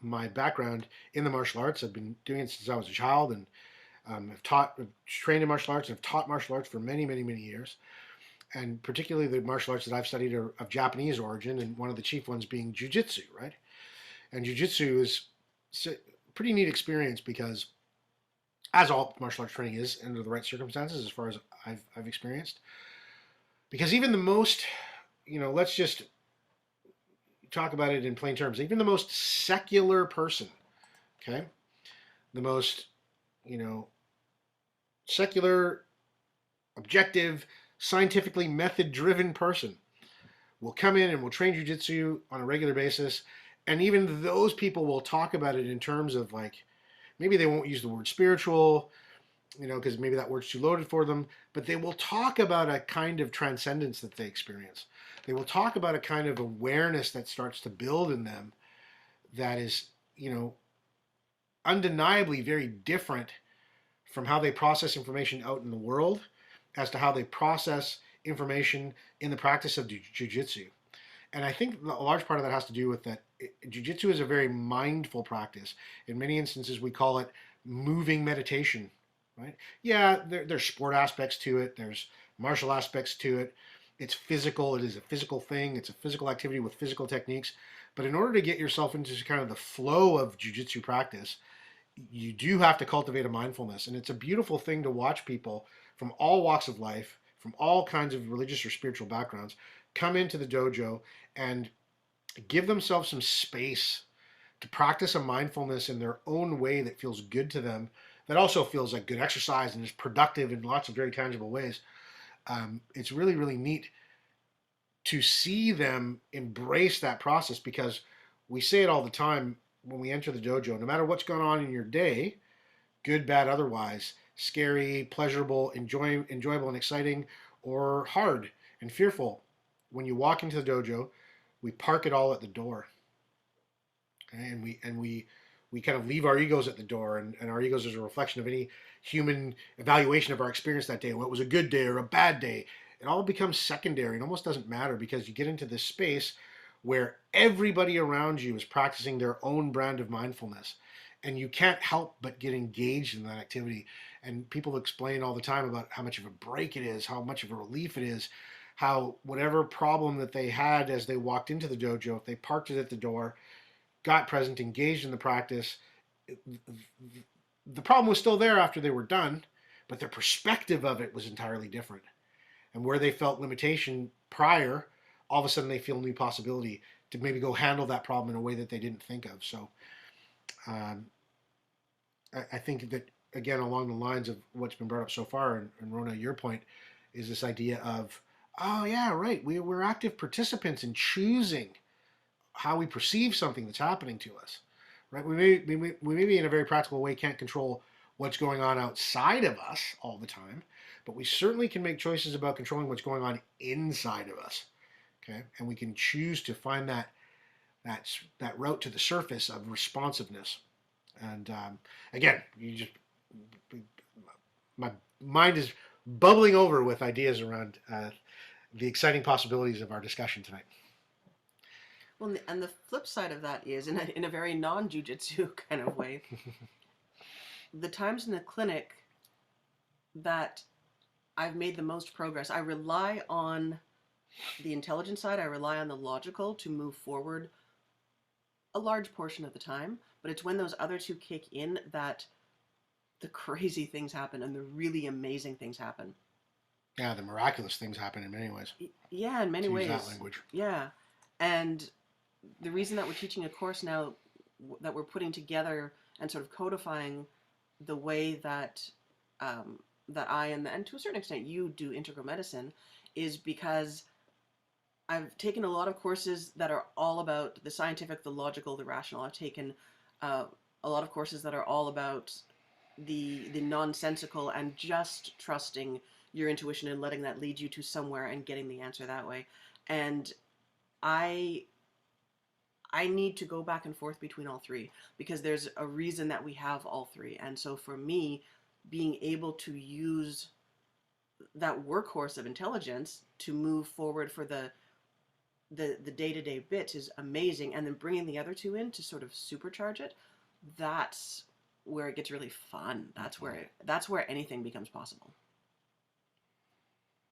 my background in the martial arts. I've been doing it since I was a child, and I've trained in martial arts, and have taught martial arts for many, many, many years. And particularly the martial arts that I've studied are of Japanese origin, and one of the chief ones being jujitsu, right? And jujitsu is a pretty neat experience because, as all martial arts training is, under the right circumstances, as far as I've experienced, because even the most, let's just talk about it in plain terms. Even the most secular person, okay, the most, you know, secular, objective, scientifically method-driven person will come in and will train jujitsu on a regular basis, and even those people will talk about it in terms of like maybe they won't use the word spiritual, because maybe that word's too loaded for them, but they will talk about a kind of transcendence that they experience. They will talk about a kind of awareness that starts to build in them that is, undeniably very different from how they process information out in the world as to how they process information in the practice of jiu-jitsu. And I think a large part of that has to do with that jiu-jitsu is a very mindful practice. In many instances, we call it moving meditation, right? Yeah, there's sport aspects to it. There's martial aspects to it. It's physical. It is a physical thing. It's a physical activity with physical techniques. But in order to get yourself into kind of the flow of jiu-jitsu practice, you do have to cultivate a mindfulness. And it's a beautiful thing to watch people from all walks of life, from all kinds of religious or spiritual backgrounds, come into the dojo and give themselves some space to practice a mindfulness in their own way that feels good to them, that also feels like good exercise and is productive in lots of very tangible ways. It's really, really neat to see them embrace that process, because we say it all the time when we enter the dojo, no matter what's going on in your day, good, bad, otherwise, scary, pleasurable, enjoyable and exciting, or hard and fearful, when you walk into the dojo, we park it all at the door. Okay? And we kind of leave our egos at the door, and our egos is a reflection of any human evaluation of our experience that day. What was a good day or a bad day? It all becomes secondary and almost doesn't matter, because you get into this space where everybody around you is practicing their own brand of mindfulness. And you can't help but get engaged in that activity. And people explain all the time about how much of a break it is, how much of a relief it is, how whatever problem that they had as they walked into the dojo, if they parked it at the door, got present, engaged in the practice, the problem was still there after they were done, but their perspective of it was entirely different. And where they felt limitation prior, all of a sudden they feel new possibility to maybe go handle that problem in a way that they didn't think of. So um, I think that, again, along the lines of what's been brought up so far, and Rona, your point, is this idea of, oh yeah, right, we're active participants in choosing how we perceive something that's happening to us, right? We maybe in a very practical way can't control what's going on outside of us all the time, but we certainly can make choices about controlling what's going on inside of us. Okay, and we can choose to find that route to the surface of responsiveness. And again, my mind is bubbling over with ideas around the exciting possibilities of our discussion tonight. Well, and the flip side of that is, in a very non-jujitsu kind of way, the times in the clinic that I've made the most progress, I rely on the intelligence side, I rely on the logical to move forward a large portion of the time, but it's when those other two kick in that the crazy things happen and the really amazing things happen. Yeah, the miraculous things happen in many ways, Yeah, in many to use that ways. language. Yeah. And the reason that we're teaching a course now that we're putting together and sort of codifying the way that that I and to a certain extent you do integral medicine is because I've taken a lot of courses that are all about the scientific, the logical, the rational. I've taken uh, a lot of courses that are all about the nonsensical and just trusting your intuition and letting that lead you to somewhere and getting the answer that way. And I I need to go back and forth between all three because there's a reason that we have all three. And so for me, being able to use that workhorse of intelligence to move forward for the day-to-day bits is amazing, and then bringing the other two in to sort of supercharge it, that's where it gets really fun. That's where anything becomes possible.